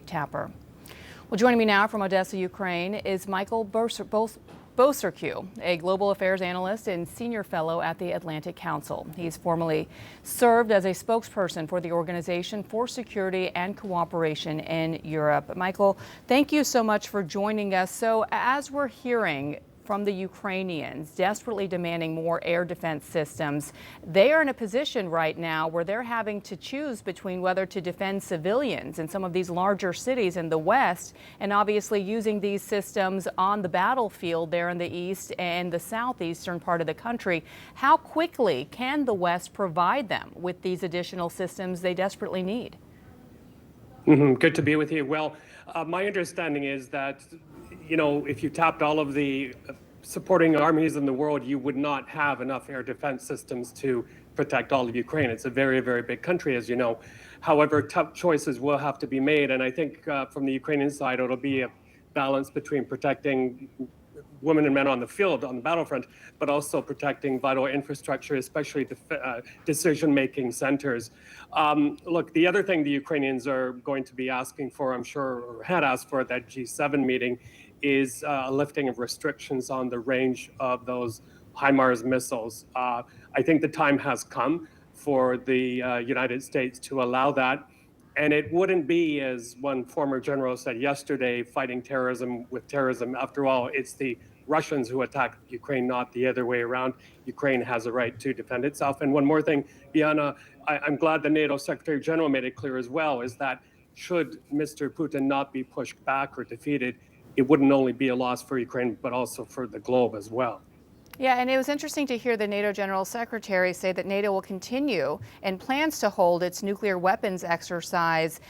Tapper. Well, joining me now from Odessa, Ukraine is Michael Bociurkiw, a global affairs analyst and senior fellow at the Atlantic Council. He's formerly served as a spokesperson for the Organization for Security and Cooperation in Europe. Michael, thank you so much for joining us. So as we're hearing from the Ukrainians desperately demanding more air defense systems, they are in a position right now where they're having to choose between whether to defend civilians in some of these larger cities in the West and obviously using these systems on the battlefield there in the east and the southeastern part of the country. How quickly can the West provide them with these additional systems they desperately need? Good to be with you. Well, my understanding is that, if you tapped all of the supporting armies in the world, you would not have enough air defense systems to protect all of Ukraine. It's a very, very big country, as you know. However, tough choices will have to be made. And I think from the Ukrainian side, it'll be a balance between protecting women and men on the field, on the battlefront, but also protecting vital infrastructure, especially decision-making centers. Look, the other thing the Ukrainians are going to be asking for, I'm sure, or had asked for at that G7 meeting, is a lifting of restrictions on the range of those HIMARS missiles. I think the time has come for the United States to allow that. And it wouldn't be, as one former general said yesterday, fighting terrorism with terrorism. After all, it's the Russians who attack Ukraine, not the other way around. Ukraine has a right to defend itself. And one more thing, Bianna, I'm glad the NATO Secretary General made it clear as well, is that should Mr. Putin not be pushed back or defeated, it wouldn't only be a loss for Ukraine, but also for the globe as well. Yeah, and it was interesting to hear the NATO General Secretary say that NATO will continue and plans to hold its nuclear weapons exercise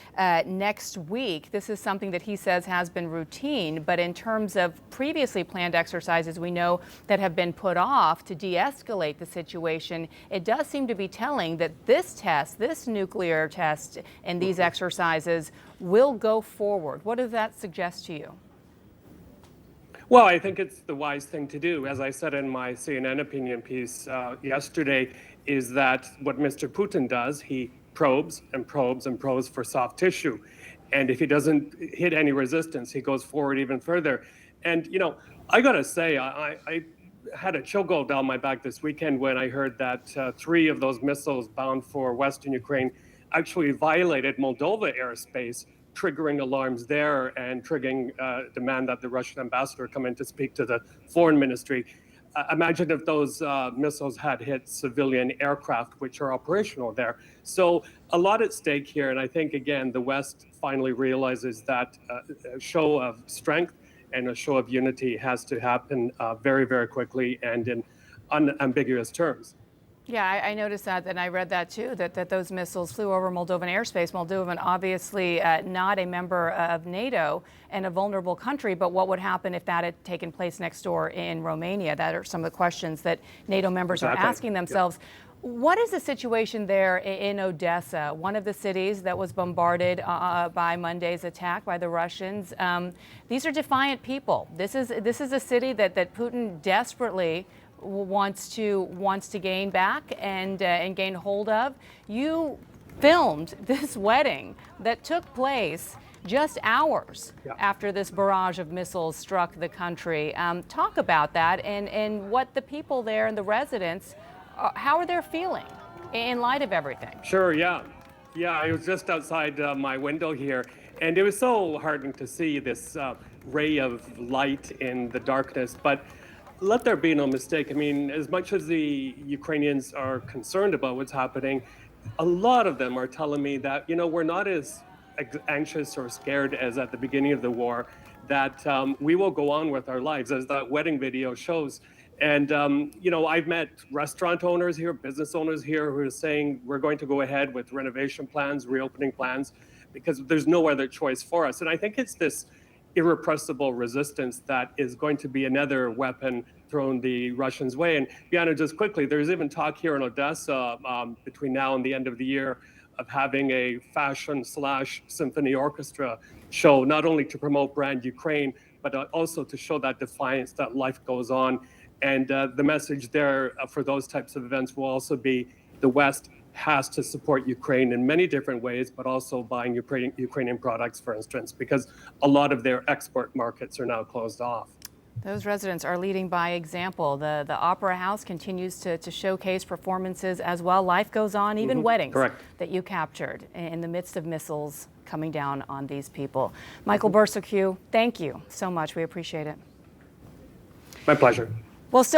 next week. This is something that he says has been routine, but in terms of previously planned exercises we know that have been put off to de-escalate the situation, it does seem to be telling that this nuclear test and these exercises will go forward. What does that suggest to you? Well, I think it's the wise thing to do. As I said in my CNN opinion piece yesterday, is that what Mr. Putin does, he probes and probes and probes for soft tissue. And if he doesn't hit any resistance, he goes forward even further. And, I got to say, I had a chill go down my back this weekend when I heard that 3 of those missiles bound for Western Ukraine actually violated Moldova airspace, triggering alarms there and triggering demand that the Russian ambassador come in to speak to the foreign ministry. Imagine if those missiles had hit civilian aircraft, which are operational there. So a lot at stake here. And I think, again, the West finally realizes that a show of strength and a show of unity has to happen very, very quickly and in unambiguous terms. Yeah, I noticed that, and I read that too, that those missiles flew over Moldovan airspace. Moldovan, obviously not a member of NATO and a vulnerable country, but what would happen if that had taken place next door in Romania? That are some of the questions that NATO members are asking themselves. Yep. What is the situation there in Odessa, one of the cities that was bombarded by Monday's attack by the Russians? These are defiant people. This is a city that Putin desperately wants to gain back and gain hold of. You filmed this wedding that took place just hours after this barrage of missiles struck the country. Talk about that and what the people there and the residents, how are they feeling in light of everything? Sure, yeah. I was just outside my window here, and it was so heartening to see this ray of light in the darkness. But let there be no mistake. I mean, as much as the Ukrainians are concerned about what's happening, a lot of them are telling me that, we're not as anxious or scared as at the beginning of the war, that we will go on with our lives, as that wedding video shows. And, I've met restaurant owners here, business owners here who are saying we're going to go ahead with renovation plans, reopening plans, because there's no other choice for us. And I think it's this irrepressible resistance that is going to be another weapon thrown the Russians' way. And Bianna, just quickly, there's even talk here in Odessa between now and the end of the year of having a fashion/symphony orchestra show, not only to promote brand Ukraine, but also to show that defiance that life goes on. And the message there for those types of events will also be the West has to support Ukraine in many different ways, but also buying Ukrainian products, for instance, because a lot of their export markets are now closed off. Those residents are leading by example. The Opera House continues to showcase performances as well. Life goes on, even weddings that you captured in the midst of missiles coming down on these people. Michael Bociurkiw, thank you so much. We appreciate it. My pleasure. Well, still